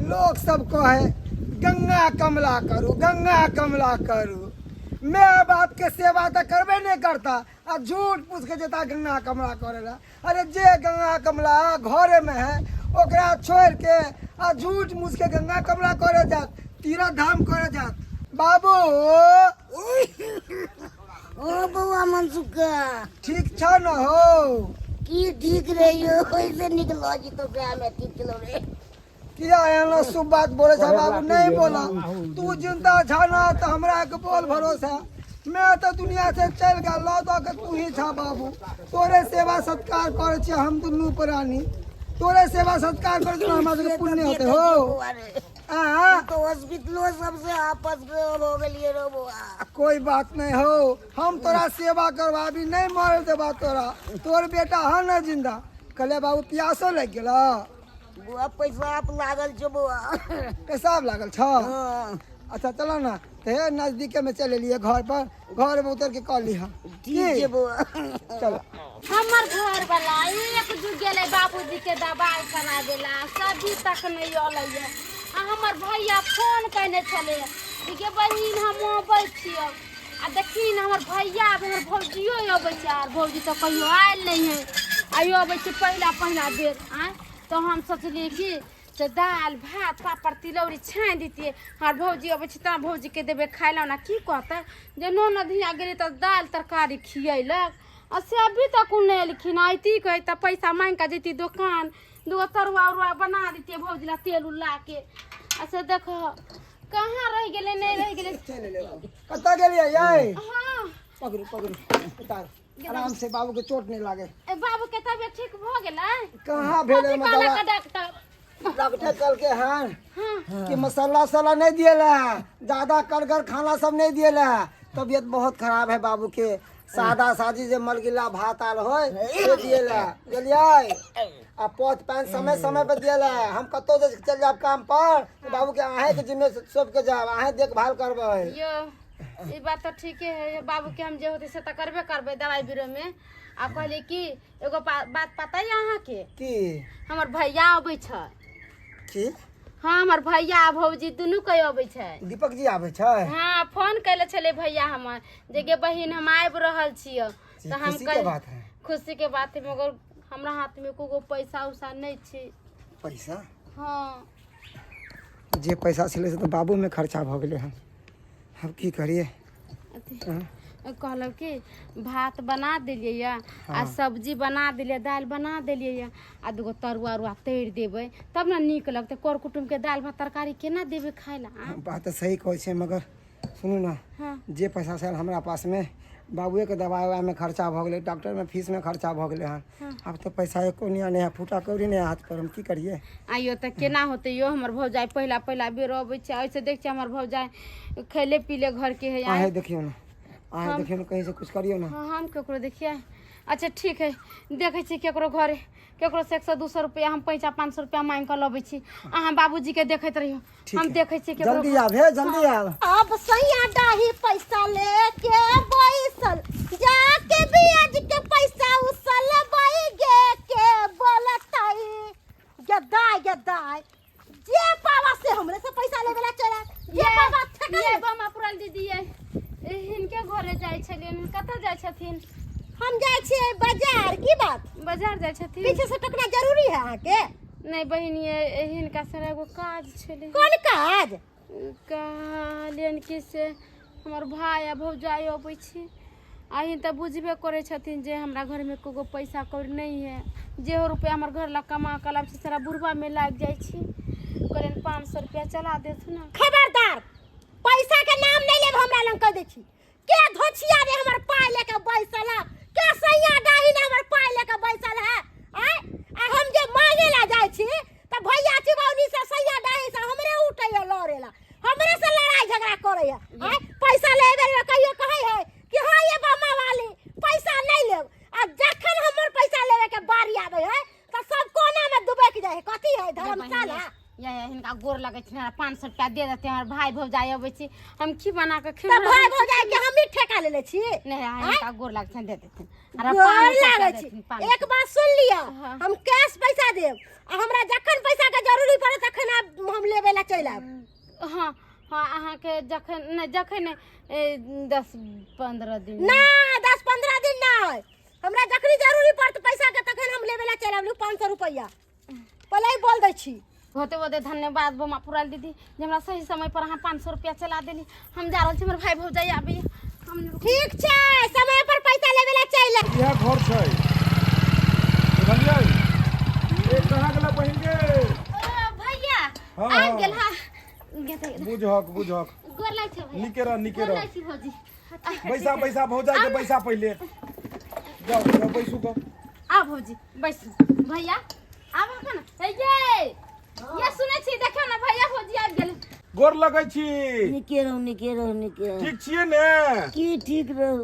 लोग सबको है गंगा कमला करो, गंगा कमला करो। मैं बाप के सेवा तो करबे नहीं करता आ झूठ पूछ के जेता गंगा कमला करेला। अरे जे गंगा कमला घरे में है ओकरा छोड़ के आ झूठ मूछ के गंगा कमला करे जात, तीर्थ धाम करे जात। बाबू ओ बउआ मनसुका ठीक छ न हो? की ठीक रहियो कैसे निकलो जी तो क्या में ठीक किलो रे किया एनो शुभ बात बोले छ बाबू? नहीं बोला तू जिंदा छ न तो हमरा के बोल भरोसा। मैं तो दुनिया से चल गया लौ दो के तू ही छ बाबू। तोरे सेवा सत्कार करे छी हम दुनू प्राणी, तोरे सेवा सत्कार करे तो हमरा के पुण्य होते हो। आ तो हॉस्पिटलो सबसे आपस में हो गेलिए रो बुआ। कोई बात नहीं हो, हम तोरा सेवा करवाबी, नहीं मर देबा तोरा। तोर बेटा है न जिंदा। कहले बाबू प्यासो लग गेला? बुआ पैसा आप लागल छ बुआ। पेशाब लागल छ? अच्छा चलो ना ते नजदीके में चले लिए घर पर, घर में उतर के कॉल लिहा। ठीक है बुआ। चलो हमर घर वाला एक जुग गेले बाबूजी के दवाई करा देला, सभी तक नहीं अलै। आ हमर भैया फोन कने छले कि बहिन हम अबै छियो। आ देखी न हमर भैया हमर भौजियो अबै छ, और भौजी तो कहियो आयल नहीं है, आइयो अबै छ पहला बेर। आ तो हम सोचलिए कि तो दाल भात पापड़ तिलौरी छानि दितिए। हमार भौजी अबै छ त भौजी के देबे खाइ ला ना। की कहते जे नो नदिया गेली त दाल तरकारी खियैलक, आ से अभी तक उ नहीं लिखिन। आइती कहे त पैसा मांग के जैती दुकान, दो तरुआ उरुआ बना देती भौजी ला तेल उला के। अच्छा देखो कहाँ रह गेले नहीं रह गेले। कत्ता गेलिए ये? हां पकड़ू पकड़ू उतार, आराम से बाबू के चोट नहीं लागे। ए बाबू के तबीयत ठीक भ गेलै? कहाँ भेले में दवा डॉक्टर डॉक्टर कल के हैं हां कि मसाला सला नहीं दिएला, ज्यादा करगर खाना सब नहीं दिएला। तबीयत बहुत खराब है बाबू के। सादा सादी जे मलगिला भात आल होय से दिएला, गेलिए आ पोत पैन समय समय पे दिएला। हम कतो से चल जाब काम पर तो बाबू के आहे के जिम्मे सब के जाब, आहे देखभाल करबै। यो ये बात तो ठीक है बाबू के हम जे होते से त करबे करबे दवाई बीरो में। आ कहले कि एगो बात पता है अहाँ के की हमर भैया अबै छ। की? हाँ हमर भैया आ भौजी दुनू कहीं अबै छै। दीपक जी आवे छै? हाँ फोन कैले छले भैया हमर जे गे बहिन हम आबि रहल छियो। तो हम खुशी के बात है। खुशी के बात है, मगर हमरा हाथ में कोगो पैसा उसा नहीं छै। पैसा? हाँ जे पैसा छले से तो बाबू में खर्चा भ गेले हन। अब की करिए? कहल कि भात बना दिलिए या आ सब्जी बना दिलिए, दाल बना दिलिए या आ दूगो तरुआ उरुआ तैर देबै तब ना नीक लगते। कर कुटुम के दाल भात तरकारी केना देबै खाय ला? बात तो सही कहै छै, मगर सुनू ना हाँ जे पैसा छल हमरा पास में बाबुए के दवाई उवाई में खर्चा भ गेले, डॉक्टर में फीस में खर्चा भ गेले हन। अब तो पैसा एको निया नहीं है, फूटा कौड़ी नहीं हाथ पर, हम की करिए? आइयो तो केना होते यो हमर भौजाई पहला बेर अबै छै। ऐसे देख छै हमर भौजाई खैले पीले घर के है। आहे देखियो ना, आहे देखियो ना, कहीं से कुछ करियो ना। हाँ हम केकरो देखिए। अच्छा ठीक है देखे छी केकरो घरे केकरो से 100-200 रुपया हम पैसा 500 रुपया मांग के लबै छी। अहाँ बाबूजी के देखैत रहियो, हम देखे छी केकरो। जल्दी आब हे, जल्दी आब। अब सैया डाही पैसा लेके बैसल जाके बियाज के पैसा उसल बाई गे के बोलताई गदाई जे पावा से हमरे से पैसा लेवेला चला ये पावा ये बमा पुरल दीदी ये इनके घरे जाय छलिन। कत जाय छथिन? हम जाय छियै बाजार। की बात? बाजार जाय छथिन? पीछे से टकना जरूरी है आहाँ के? नहीं बहिन ये हिनका सारा एगो काज छले। कौन काज? कहलियन कि से हमर भाई आ भौजाई अबै छी। आही त बुझबे करे छथिन जे हमरा घर में कोगो पैसा कौड़ी नहीं है। जेहो रुपया हमर घर ला कमा के लाब सारा बुढ़वा में लाग जाय छी। करेन 500 रुपया चला देथु ना। खबरदार पैसा के नाम नहीं लेब हमरा लंग कह दे छी। के धोछिया रे हमर पाय लेके बैसल है? के सैया डाही ने हमर पाय लेके बैसल है? आ हम जे मांगे ला जाय छी त भैया चिबौनी से सैया डाही से हमरे उठैया लड़ेला, हमरे से लड़ाई झगड़ा करैया। पैसा लेबे रे कहियो कहै है कि हां ये बम्मा वाली पैसा नहीं लेब। आ जखन हमर पैसा लेवे के बारी आबै है त सब कोना में डूबे के जाय है। कथी है धर्मशाला? या हिनका गोर लगे छी 500 रुपया दे देते हमर भाई भौजाई अबै छी। हम की बना के त भाई भौजाई के हम ही ठेका ले ले छी? नहीं हिनका गोर लगे छी दे देते। गोर लागे छी। एक बात सुन लिया, हम कैश पैसा देब आ हमरा जखन पैसा के जरूरी पड़े तखन हम लेबे ला चल आब। हाँ हाँ अहाँ के जखन 10-15 दिन ना 10-15 दिन ना हमरा जखनी जरूरी पड़त पैसा के तखन हम लेबे ला चल आब 500 रुपया पहले ही बोल दै छी। होते होते धन्यवाद बोमा पुराल दीदी जे हमरा सही समय पर अहाँ 500 रुपया चला देली। हम जा रहल छी, हमर भाई भौजाई आबी हम। ठीक छै समय पर पैसा लेबे ला चल आ। यह घर छै बुझलियै ए कहाँ गेला बहिन गे भैया हाँ, आ हाँ। गेल हा गेते बुझहक गोर लाग छै भैया। निके रह गोर लाग छी भौजी। पैसा भौजाई के पैसा पहिले जाओ बैसू ग आ भौजी बैसू भैया आब कन ये सुनै छी देखियो ना भैया भौजी आबि गेल। गोर लगै छी निके रहो ठीक छियै ने की ठीक रहो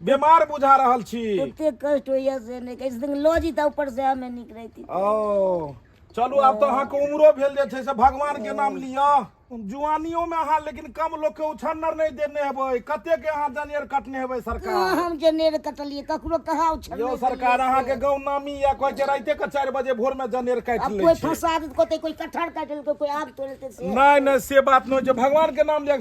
बीमार बुझा रहल छी ओते कष्ट होइया से नहीं कैसे दिन लो जी त ऊपर से हमें निक रहती ओ चलू आब तो अहाँ के उम्रो भेल जे छै से भगवान के नाम लिया जुआनियों में अहाँ लेकिन कम लोग के उछन्नर नहीं देने हेबै कते के अहाँ जनेर कटने हेबै सरकार हम जनेर कटलिए ककरो कहा उछल यो सरकार अहाँ के गाँव नामी या कोई के राइते के 4 बजे भोर में जनेर काट अब ले कोई छै फंसा दे कोई कटहर काट ले कोई आग तोड़ देते से नहीं से बात नहीं जो भगवान के नाम लिया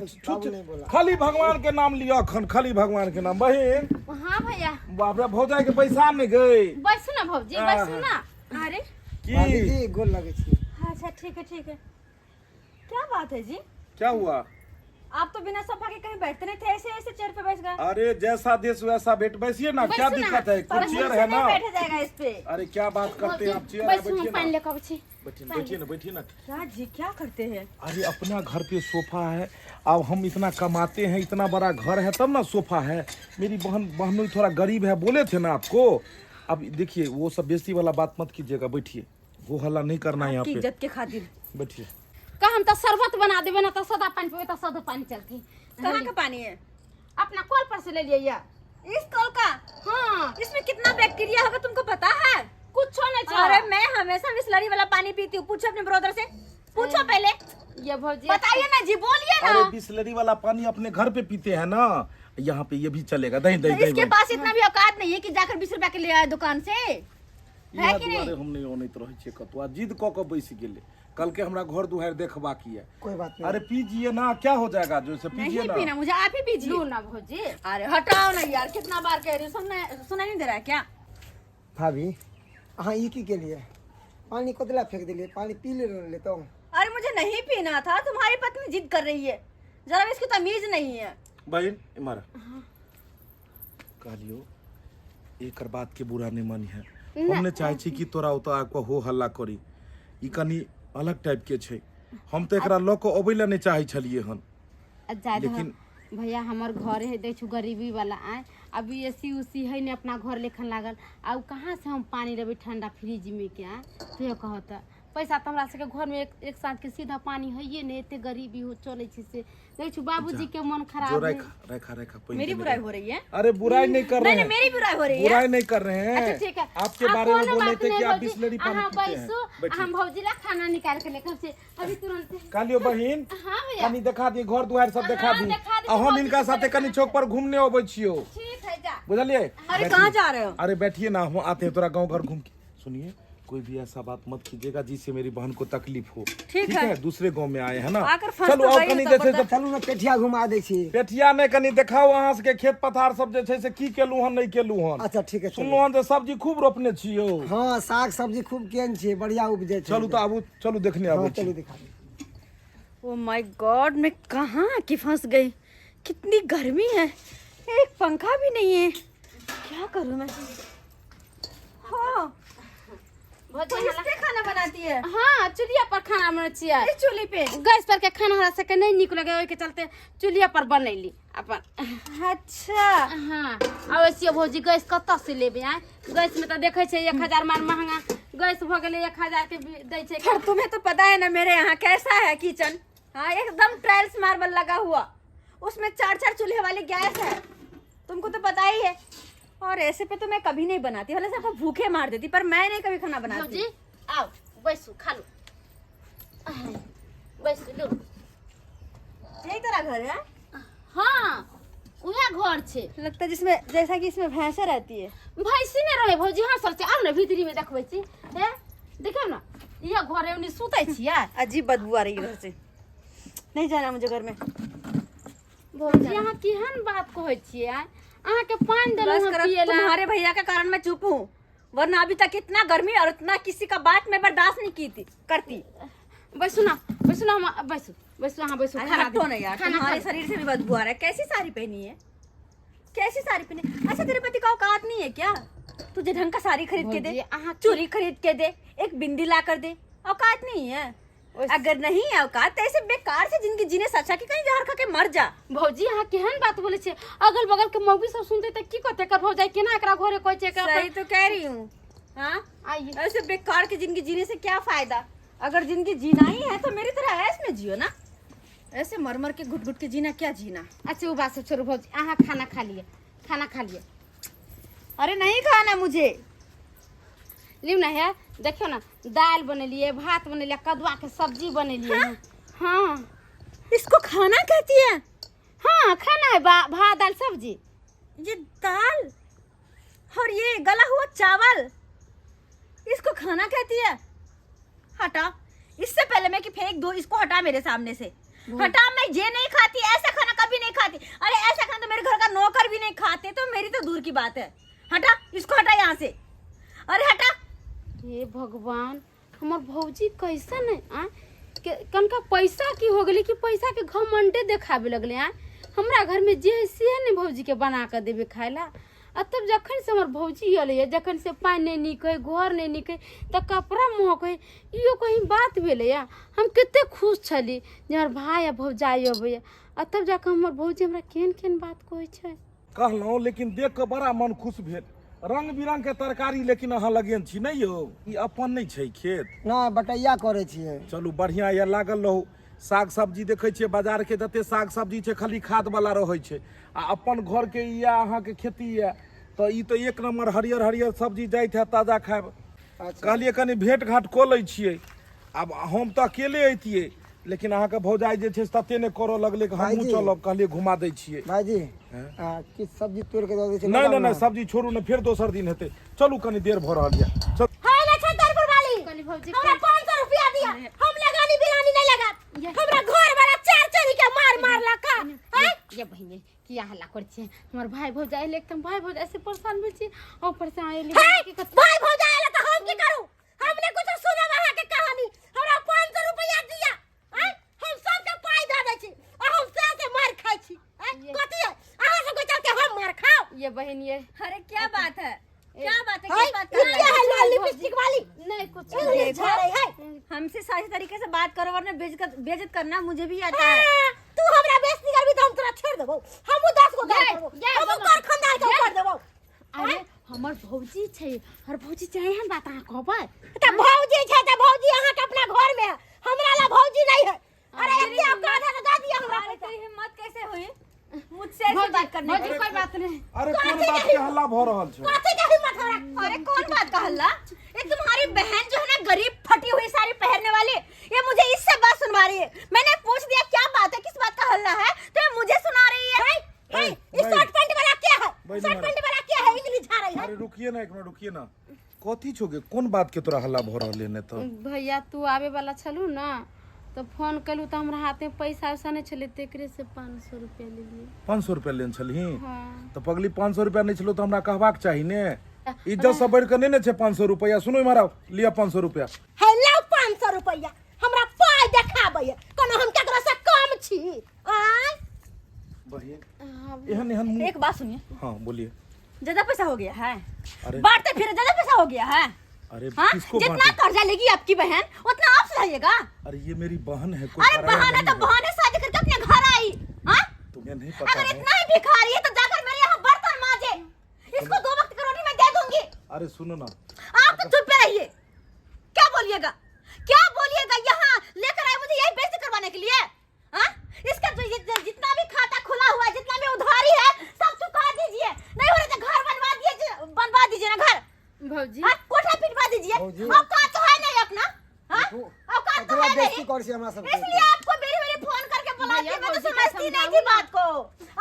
खाली भगवान के नाम लिया खन खाली भगवान के नाम बहिन हां भैया बाप रे भौजाई के पैसा में गई बैसू ना भौजी बैसू ना। अरे की गोल लगे छी। अच्छा ठीक है क्या बात है जी? क्या हुआ आप तो बिना सोफा के कहीं बैठते नहीं थे, ऐसे ऐसे चेयर पे बैठ गए। अरे जैसा देश वैसा बैठ बैसिए ना क्या दिक्कत है कुछ चेयर है ना बैठा जाएगा इस पे। अरे क्या बात करते हैं आप चेयर बैसू हम बैठिए पानी ना लेकर आबै छी। बैठिए ना राज जी क्या करते हैं? अरे अपना घर पे सोफा है अब हम इतना कमाते हैं इतना बड़ा घर है तब ना सोफा है। मेरी बहनों थोड़ा गरीब है बोले थे ना आपको। अब देखिए वो सब बेइज्जती वाला बात मत कीजिएगा बैठिए वो हल्ला नहीं करना है यहाँ आपकी पे इज्जत के खातिर। बैठिए का हम तो शरबत बना देबे ना तो सदा पानी पीबे तो सदा पानी चलती। कहाँ का पानी है? अपना कॉल पर से ले लिए या इस कल का? हां इसमें कितना बैक्टीरिया होगा तुमको पता है? कुछ नहीं चल। अरे मैं हमेशा बिस्लरी वाला पानी पीती हूँ। पूछो अपने ब्रदर से, पूछो पहले। ये भौजी बताइए ना जी, बोलिए ना। अरे बिस्लरी वाला पानी अपने घर पे पीते हैं ना यहाँ पे ये भी चलेगा दही दही इसके पास इतना भी औकात नहीं है कि जाकर 20 रुपया के ले आए दुकान से, है कि नहीं? हम नहीं ओनैत रहै छियै कतौ आ जिद क के बैस गेले कल के हमरा घर दुआर देखबा की है। कोई बात नहीं। अरे पीजिए ना क्या हो जाएगा जो से पीजिए नहीं ना पीना मुझे, आप ही पीजिए। लू ना भौजी। अरे हटाओ ना यार, कितना बार कह रही हूँ, सुना नहीं दे रहा है क्या? भाभी अहाँ ई की के लिए पानी कोतला फेंक दिलिए पानी पी ले तो। अरे मुझे नहीं पीना था, तुम्हारी पत्नी जिद कर रही है, जरा भी इसकी तमीज नहीं है। बहन इमारा कहलियो एकर बात के बुरा नहीं मानी है। हमने चाहे छी कि तोरा ओतऽ आके हो हल्ला करी ई कनी अलग टाइप के छै। हम तो एकरा ल के अबै ला नहीं चाहे छलिए हन लेकिन भैया हमर घर है देख गरीबी वाला आए अभी एसी उसी है ने अपना घर लेखन लागल अब कहाँ से हम पानी लेबे ठंडा फ्रिज में क्या तो कहता पैसा तो हमरा सबके घर में एक साथ के सीधा पानी है ने एते गरीबी हो चले छी से देख बाबूजी के मन खराब है। रेखा मेरी बुराई हो रही है? अरे बुराई नहीं कर रहे हैं मेरी बुराई हो रही है। बुराई नहीं कर रहे हैं। अच्छा ठीक है आपके बारे में बोल रहे थे कि आप बिस्लरी पानी पीते हैं। बैसो हम भौजी ला खाना निकाल के लेकर से अभी तुरंत। कालियो बहिन हां भैया कनी देखा दी घर दुआर सब देखा दी देखा दी, आ हम इनका साथे कनी चौक पर घूमने अबै छियो ठीक है जा। बुझलिए। अरे कहाँ जा रहे हो? अरे बैठिए ना हम आते हैं थोड़ा गांव घर घूम के। सुनिए कोई भी ऐसा बात मत कीजिएगा जिससे मेरी बहन को तकलीफ हो। ठीक है दूसरे गांव में आए हैं ना आकर फंस चलो तो आओ गई कनी तो जैसे बता- चलू ना पेठिया घुमा दै छी। पेठिया ने कनी देखाओ अहाँ सबके खेत पथार सब जे छै से की केलू हन नहीं केलू हन। अच्छा ठीक है सुनलू हन जे सब्जी खूब रोपने छियो। हाँ साग सब्जी खूब केन छी बढ़िया उपजे छै। चलू तो आबू चलू देखने आबू चलू दिखा दी। ओ माय गॉड, मैं कहाँ की फंस गई। कितनी गर्मी है, एक पंखा भी नहीं है, क्या करूँ मैं? हाँ, भौजी तो इस पे खाना बनाती है? हां चूल्हा पर खाना बनै छियै। इस चूल्हे पे? गैस पर के खाना हमरा सबके नहीं निक लगे ओइ के चलते चूल्हा पर बनैली अपन। अच्छा, हां अवश्य भौजी गैस कतऽ से लेबे आए गैस में तो देखे छै 1000 मान महंगा गैस भ गेलै 1000 के दै छै। खैर तुम्हें तो पता है ना मेरे यहाँ कैसा है किचन। हाँ एकदम टाइल्स मार्बल लगा हुआ, उसमें 4-4 चूल्हे वाली गैस है, तुमको तो पता ही है। और ऐसे पे तो मैं कभी नहीं बनाती, भले सबको भूखे मार देती, पर मैं नहीं कभी खाना बनाती। भौजी आओ बैसू खा लो बैसू लो। यही तेरा घर है? हां उहे घर छै लगता है जिसमें जैसा कि इसमें भैंसे रहती है। भैंसी में रहे भौजी। हां सर आओ ना भीतरी में देखबै छी है देखो ना ये घरे उनी सुतै छियै। अजीब बदबू आ रही है घर से, नहीं जाना मुझे घर में। भौजी अहाँ केहन बात कहै छियै? अहाँ के पानी बस देलहुँ करो, पिए ला। तुम्हारे भैया के कारण मैं चुप हूँ, वरना अभी तक इतना गर्मी और इतना किसी का बात मैं बर्दाश्त नहीं की थी करती। बैसू ना हम बैसू बैसू, अहाँ बैसू। अरे खाना हटो दे। ना यार, खाना तुम्हारे खा। शरीर से भी बदबू आ रहा है। कैसी साड़ी पहनी है, कैसी साड़ी पहनी है? अच्छा तेरे पति का औकात नहीं है क्या? तुझे ढंग का साड़ी खरीद के दे, भौजी, अहाँ चूड़ी खरीद के दे, एक बिंदी ला कर दे, औकात नहीं है? अगर नहीं है औकात तो ऐसे बेकार से जिंदगी जीने से अच्छा कि कहीं जहर खा के मर जा। भौजी अहाँ केहन बात बोले छियै? अगल बगल के मौगी सब सुनते त की कहते? कर भौजाई केना एकरा घरे कहै छै? सही तो कह रही हूँ। हाँ, आइए। ऐसे बेकार की जिंदगी जीने से क्या फायदा? अगर जिंदगी जीना ही है तो मेरी तरह ऐश में जियो ना, ऐसे मर मर के घुट घुट के जीना क्या जीना। अच्छा वो बात सब छोड़ो भौजी, अहाँ खाना खा लिए, खाना खा लिए। अरे नहीं खाना मुझे। लियो ना है, देखियो ना, दाल बनेलिए, भात बनेलिए, कदुआ के सब्जी बनेलिए। हाँ इसको खाना कहती है? हाँ खाना है, भात दाल सब्जी। ये दाल और ये गला हुआ चावल, इसको खाना कहती है? हटा, इससे पहले मैं कि फेंक दो इसको, हटा मेरे सामने से, हटा। मैं ये नहीं खाती, ऐसा खाना कभी नहीं खाती। अरे ऐसा खाना तो मेरे घर का नौकर भी नहीं खाते, तो मेरी तो दूर की बात है। हटा इसको, हटा यहाँ से, अरे हटा। हे भगवान, हमार भौजी कैसन है? कनका पैसा की हो गई कि पैसा के घमंडे देखावे लगले। हमरा घर में जे से नहीं भौजी के बना कर देवे खाए ला। आ तब जखन से हमार भौजी अले, जखन से पानी नहीं निके, घर नहीं निके, त कपड़ा महके, इहो कहीं बात भेले। हम कितने खुश छली जे हमर भाई आ भौजाई अबे। आ तब जाके हमर भौजी हमरा केहन केहन बात कहै छै। कहलहुँ लेकिन देख के बड़ा मन खुश भेल। रंग बिरंग के तरकारी लेकिन अहाँ लगेन छी नहीं यौ? ई अपन नहीं छै खेत? ना बटैया करे छियै। चलू बढ़िया ये, लागल रहू। साग सब्जी देखे छियै बाजार के जते साग सब्जी छै खाली खाद वाला रहे छै, आ अपन घर के ये अहाँ के खेती ये तो ई तो एक नंबर हरियर हरियर सब्जी जाइत है, ताजा खाएब। कहलिए कनी भेंट घाट कऽ लै छियै। अब हम तो अकेले अइतियै, लेकिन अहाँ के भौजाई जे छै से तते ने करऽ लगले कि हमहूँ भाईजी। चलब, कहलिए घुमा दै छियै। भाईजी हैं? किछ सब्जी तोड़ के दे दै छै। नहीं नहीं नहीं, सब्जी छोड़ू ने, फिर दोसर दिन हेतै। चलू कनी देर भऽ रहल यऽ। चल हाय ना छतरपुर वाली, कहली भौजी हमरा 500 रुपया दिया, हम लगानी बिरानी नहीं लगा। हमरा घर वाला चार चोरी के मार मार लका। हैं? ये बहिने किया हल्ला कर छियै? हमर भाई भौजाई ले एकदम भाई भौजाई से परेशान भेल छी, ऊपर से आइली भाई भौजाई आला त हम की करू? हमने कुछ सुना वहां के कहानी। हमरा 500 रुपया दिया, हैं? हम सब के पाई दे दै छी और हम से मार खाइ छी। कथि है अहाँ सब के चलते हम मार खाओ? ये बहन ये अरे क्या बात है, क्या बात है, हाय, क्या बात ये कर क्या रहे है हो? लाल लिपस्टिक वाली? नहीं कुछ ये देखो। झाड़े है। हमसे सही तरीके से बात करो, वरना बेइज्जत करना मुझे भी आता है। हाँ, तू हमरा बेइज्जती करबी त हम तोरा छोड़ देबो। हमहु 10 गो गाय करबो, हमहु कर खंदार के ऊपर देबो। अरे हमर भौजी छै, हर भौजी छै एहन बात अहाँ कहबै? त भौजी छै त भौजी अहाँ के अपना घर में है, हमरा ला भौजी नहीं है। अरे एते औकात है त गा दिया हमरा अरे पैसा। तेरी हिम्मत कैसे हुई मुझसे ऐसे बात करने भौजी की? कोई बात नहीं। अरे कोन बात के हल्ला भऽ रहल छै? कथि के हिम्मत हमरा? अरे कौन बात का हल्ला? ये तुम्हारी बहन जो है ना, गरीब फटी हुई साड़ी पहनने वाली, ये मुझे इससे बात सुनवा रही है। मैंने पूछ दिया क्या बात है, किस बात का हल्ला है, तो ये मुझे सुना रही है। है इस शर्ट पैंट वाला क्या है? भाई शर्ट पैंट वाला क्या है? इंग्लिश झाड़ रही है। अरे रुकिए ना, एक मिनट रुकिए ना। कथी छोगे, कोन बात के तोरा हल्ला भऽ रहल ने? तो भैया तू आवे वाला छलू ना, तो फोन कलू तो हमरा हाथ में पैसा वैसा नहीं छले, तेकरे से 500 रुपया ले लिए। 500 रुपया लेन छलही? हाँ। तो पगली 500 रुपया नहीं छलो तो हमरा कहबाक चाही ने। इज्जत से बढ़ के नहीं ने छै 500 रुपया। सुनो मारा, लिया 500 रुपया। है लाओ 500 रुपया, हमरा पाई देखाबै है, कोनो हम केकरो से कम छी? आय बहिन एहन एहन मुंह- एक बात सुनिए, हाँ बोलिए। ज्यादा पैसा हो गया है, अरे बांटते फिर ज्यादा पैसा हो गया है। अरे हाँ? किसको जितना बांटे? कर्जा लेगी आपकी बहन उतना आप सहिएगा। अरे ये मेरी बहन है, कोई अरे पराया बहाने नहीं तो है। बहाने शादी करके अपने घर आई। हाँ? तुम्हें नहीं पता अगर है? इतना ही भिखारी है तो जाकर मेरे यहाँ बर्तन मांजे, इसको 2 वक्त की रोटी मैं दे दूंगी। अरे सुनो ना, आप तो चुप रहिए, क्या बोलिएगा, क्या बोलिएगा? यहाँ लेकर आए मुझे यही बेइज्जती करवाने के लिए? हाँ? इसका जो जितना भी खाता खुला हुआ है, जितना भी उधारी है, सब चुका दीजिए। नहीं हो रहा तो घर बनवा दीजिए ना, घर भौजी हाँ, कोठा पिटवा दीजिए। भौजी। औकात तो है नहीं अपना, हाँ? औकात तो है बेइज्जती नहीं, कर छी हमरा सब इसलिए आपको मेरी फोन करके बुलाती भैया, मैं तो भौजी को समझती नहीं थी समझाओ बात को।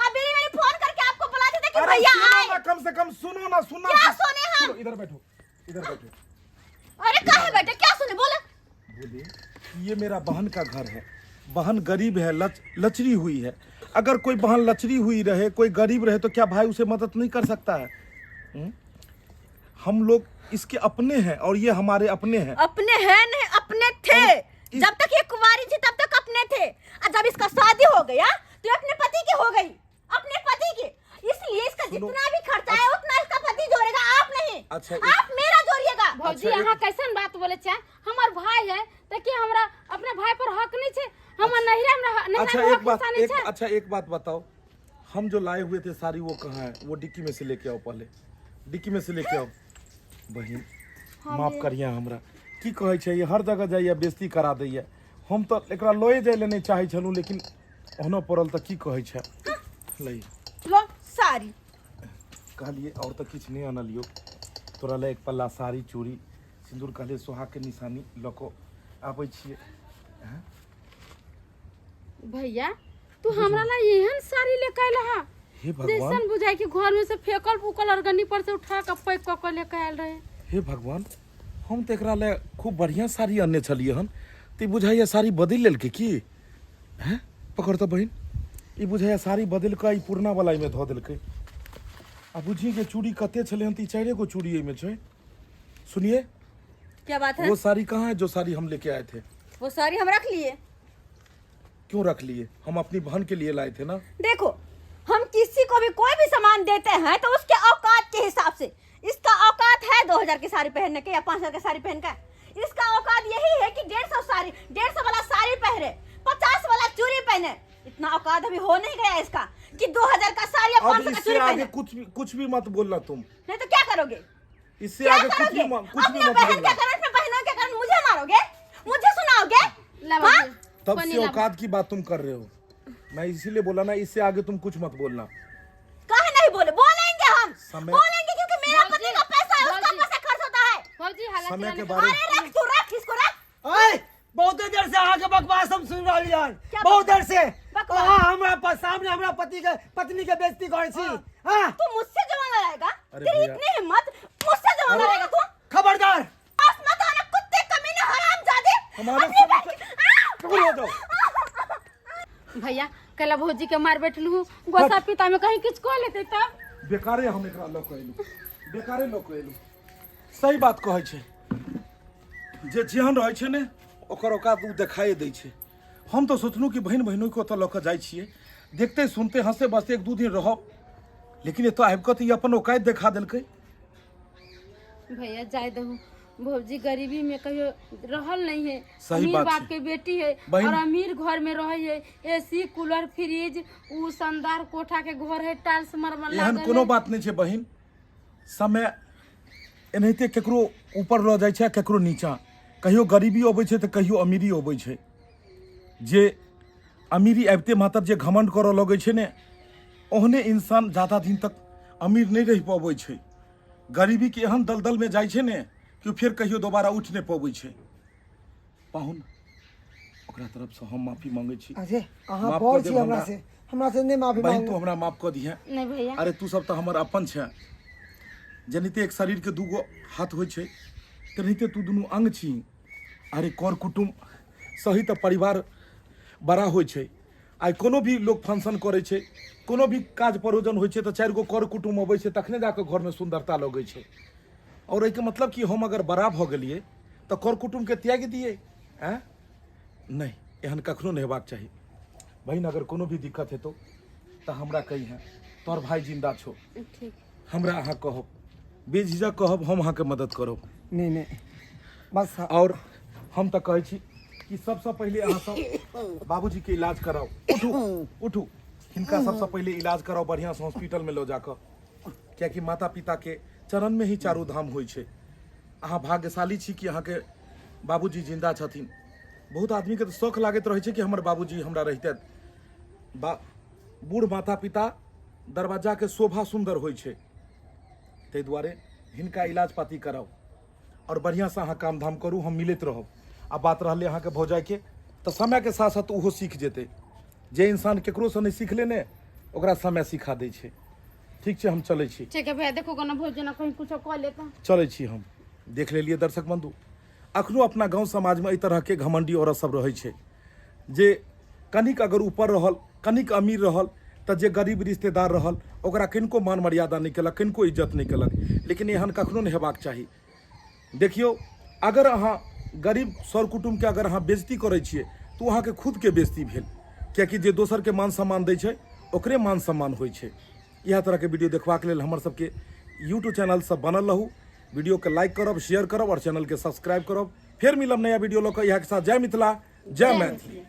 आप मेरी फोन करके आपको बुलाते थे कि अरे भैया सुनो आए। ना, कम से कम सुनो ना, सुनना। क्या सुने हम? सुनो, इधर बैठो, इधर बैठो। अरे कहाँ बैठे, क्या सुने, बोले बोले कि ये मेरा बहन का घर है, बहन गरीब है, लचरी हुई है। अगर कोई बहन लचरी हुई रहे, कोई गरीब रहे, तो क्या भाई उसे मदद नहीं कर सकता है? हम लोग इसके अपने हैं और ये हमारे अपने हैं। अपने हैं नहीं, अपने थे। जब तक ये कुंवारी थी तब तक अपने थे, और जब इसका शादी हो गया तो ये अपने पति की हो गई, अपने पति की। इसलिए इसका जितना भी खर्चा है उतना इसका पति जोड़ेगा, आप नहीं। अच्छा, आप मेरा जोड़िएगा। भौजी यहाँ कैसन बात बोले छे? हमार भाई है तो कि हमरा अपने भाई पर हक नहीं छे? हम नहीं अच्छा एक बात बताओ, हम जो लाए हुए थे साड़ी वो कहाँ है? वो डिक्की में से लेके आओ, पहले डिक्की में से लेके आओ। बहिन माफ करिए, हमरा की कहे छै, ये हर जगह जाइए बेइज्जती करा दैए। हम तो एकरा लोए जाए ले नहीं चाहे छलू, लेकिन ओहनो पड़ल तो की कहे छै। लै लो साड़ी कहलिए और तो किछ नहीं आनलियो, तोरा ले एक पल्ला साड़ी चूड़ी सिंदूर कहलिए सुहाग के निशानी लको आबै छिए। भैया तू हमरा ला एहन साड़ी लेके आइल हा? हे भगवान, जैसन बुझाई कि घर में से फेकल फूकल अरगनी पर से उठा के पैक क के लेके आइल रहे। हे भगवान, हम तो एकरा ले खूब बढ़िया साड़ी आनने छलिए हन, तो बुझाइए साड़ी बदल लेलकै की? हैं पकड़ तो बहिन, ई बुझाइए साड़ी बदल के ई पुरना वाला में धो देलकै। आ बुझी के चूड़ी कते छले हन, ती 4 गो चूड़ी में छै। सुनिए, क्या बात है? वो साड़ी कहाँ है जो साड़ी हम लेके आए थे? वो साड़ी हम रख लिए। क्यों रख लिए? हम अपनी बहन के लिए लाए थे ना। देखो, हम किसी को भी कोई भी सामान देते हैं तो उसके औकात के हिसाब से। इसका औकात है 2000 की साड़ी पहनने के या 5000 की साड़ी पहन का। इसका औकात यही है कि 150 वाला साड़ी पहने, 50 वाला चूड़ी पहने। इतना औकात अभी हो नहीं गया इसका कि 2000 का साड़ी या 500 का चूड़ी पहने। कुछ भी मत बोलना तुम, नहीं तो क्या करोगे? इससे क्या आगे करोगे? कुछ भी अपना मत बहन बोलना। के कारण, अपने बहनों के कारण मुझे मारोगे, मुझे सुनाओगे? ला हाँ? भौजी, तब पानी से ला। औकात की बात तुम कर रहे हो, मैं इसीलिए बोला ना, इससे आगे तुम कुछ मत बोलना। काहे नहीं बोलेंगे हम, समय- बोलेंगे क्योंकि मेरा पति का पैसा है, उसका भौजी। पैसा खर्च होता है। भौजी हालत समय के वाले- बारे अरे रख, तू रख, इसको रख। ओए, बहुत देर से अहाँ के बकवास हम सुन रहली हन, क्या बहुत देर से। बकवास? अहाँ हमरा सामने हमरा पत्नी के बेइज्जती करै छी। हाँ, तू मुझसे जवान लड़ाएगा? अरे तेरी भैया। इतनी हिम्मत, मुझसे जवान लड़ाएगा तू? खबरदार। पास मत आना, कुत्ते कमीने हरामजादे। हमारा अपनी समय बहन- चुप हो जाओ। भैया कला भौजी के मार बैठलू, गोसा पिता में कहीं किछ कह लेते तब। बेकारे हम एकरा लोक एलू, बेकारे लोक एलू। सही बात कहै छै, जे जेहन रहै छै ने ओकर औकात उ देखाए दै छै। हम तो सोचलू कि बहन बहनों को ओतऽ लऽ कऽ जाइ छियै, देखते सुनते हंसते बसते 1-2 दिन रहब, लेकिन एतऽ आबि कऽ तऽ ई अपन औकात देखा देलकै। भैया जाय दहू, भौजी गरीबी में कहियो रहल नहीं है। सही अमीर बात बाप छै। के बेटी है बहिन- और अमीर घर में रहे है, एसी कूलर फ्रिज, उ शानदार कोठा के घर है, टाइल्स मार्बल एहन लागल कोनो है। बात नहीं छै बहिन। समय एनाहिते केकरो ऊपर रह जाइ छै, केकरो नीचा। कहियो गरीबी अबै छै तऽ कहियो अमीरी अबै छै। जे अमीरी आबिते मात्र जे घमंड करऽ लगै छै ने, ओहने इंसान ज्यादा दिन तक अमीर नहीं रह पबै छै। गरीबी के एहन दलदल में जाइ छै ने कि फिर कहियो दोबारा उठ नहीं पबै छै। पाहुन, ओकरा तरफ से हम माफी मांगै छी। अरे अहाँ माफ बोल कर छी देब हमरा से नहीं माफी बहन, मांगू। तू हमरा माफ कऽ दिहे। नहीं भैया, अरे तू सब तो हमर अपन छै। जनिते एक शरीर के 2 गो हाथ होइ छै, तेनाहिते तू दुनू अंग छी। अरे कर कुटुम सही तो परिवार बड़ा होइ छै। आइ कोनो भी लोग फंक्शन करे छै, कोनो भी काज परोजन होइ छै तऽ 4 गो कर कुटुम अबै छै, तखने जाके घर में सुंदरता लगै छै। और एहिके मतलब कि हम अगर बड़ा भऽ गेलियै तऽ कर कुटुम के त्याग दिए? हैं? नहीं, एहन कखनो नहीं हेबाक चाही। बहिन अगर कोनो भी दिक्कत हेतौ तऽ हमरा कहिहे, तोहर भाई जिंदा छौ, ठीक। हमरा अहाँ कहब, बेझिझक कहब, हम अहाँके मदद करब। नहीं बस और हम तो कहै छी कि सबसे पहले अहाँ सब बाबूजी के इलाज कराओ। उठू, हिनका सबसे पहले इलाज कराओ बढ़िया से हॉस्पिटल में लो जाकर, कियाकि माता पिता के चरण में ही चारू धाम होइ छै। अहाँ भाग्यशाली छी कि अहाँके बाबूजी जिंदा छथिन। बहुत आदमी के तो शौक लागैत रहै छै कि हमर बाबूजी हमरा रहिते। बूढ़ माता पिता दरवाजा के शोभा सुंदर होइ छै, ताहि दुआरे हिनका इलाज पाती कराओ और बढ़िया से अहाँ काम धाम करू, हम मिलैत रहब। आ बात रहलै अहाँके भौजाई के, तऽ समय के साथ साथ ओहो सीख जेतै। जे इंसान केकरो से नहीं सीखले ने, ओकरा समय सिखा दै छै। ठीक छै, हम चलै छी। ठीक है भैया, देखो ना भौजी ना कहीं कुछ कह लेता। चलै छी हम। देख लेलिए दर्शक बंधु, अखनो अपना गांव समाज में एहि तरह के घमंडी औरत सब रहे छे जे कनिक अगर ऊपर रहल, कनिक अमीर रहल, तो जे गरीब रिश्तेदार रहल ओकरा किनको मान मर्यादा नहीं केलक, किनको इज्जत नहीं केलक। लेकिन एहन कखनो नहीं हेबाक चाही। देखियो, अगर अहाँ गरीब सर कुटुम्ब के अगर अहाँ बेइज्जती करै छियै तो अहाँके खुद के बेइज्जती भेल, कियाकि जे दोसर के मान सम्मान दै छै ओकरे मान सम्मान होइ छै। इएह तरह के वीडियो देखबाक लेल हमर सबके यूट्यूब चैनल सब बनल रहू। वीडियो के लाइक करब, शेयर करब और चैनल के सब्सक्राइब करब। फिर मिलब नया वीडियो लऽ कऽ। इएह के साथ जय मिथिला, जय मैथिली।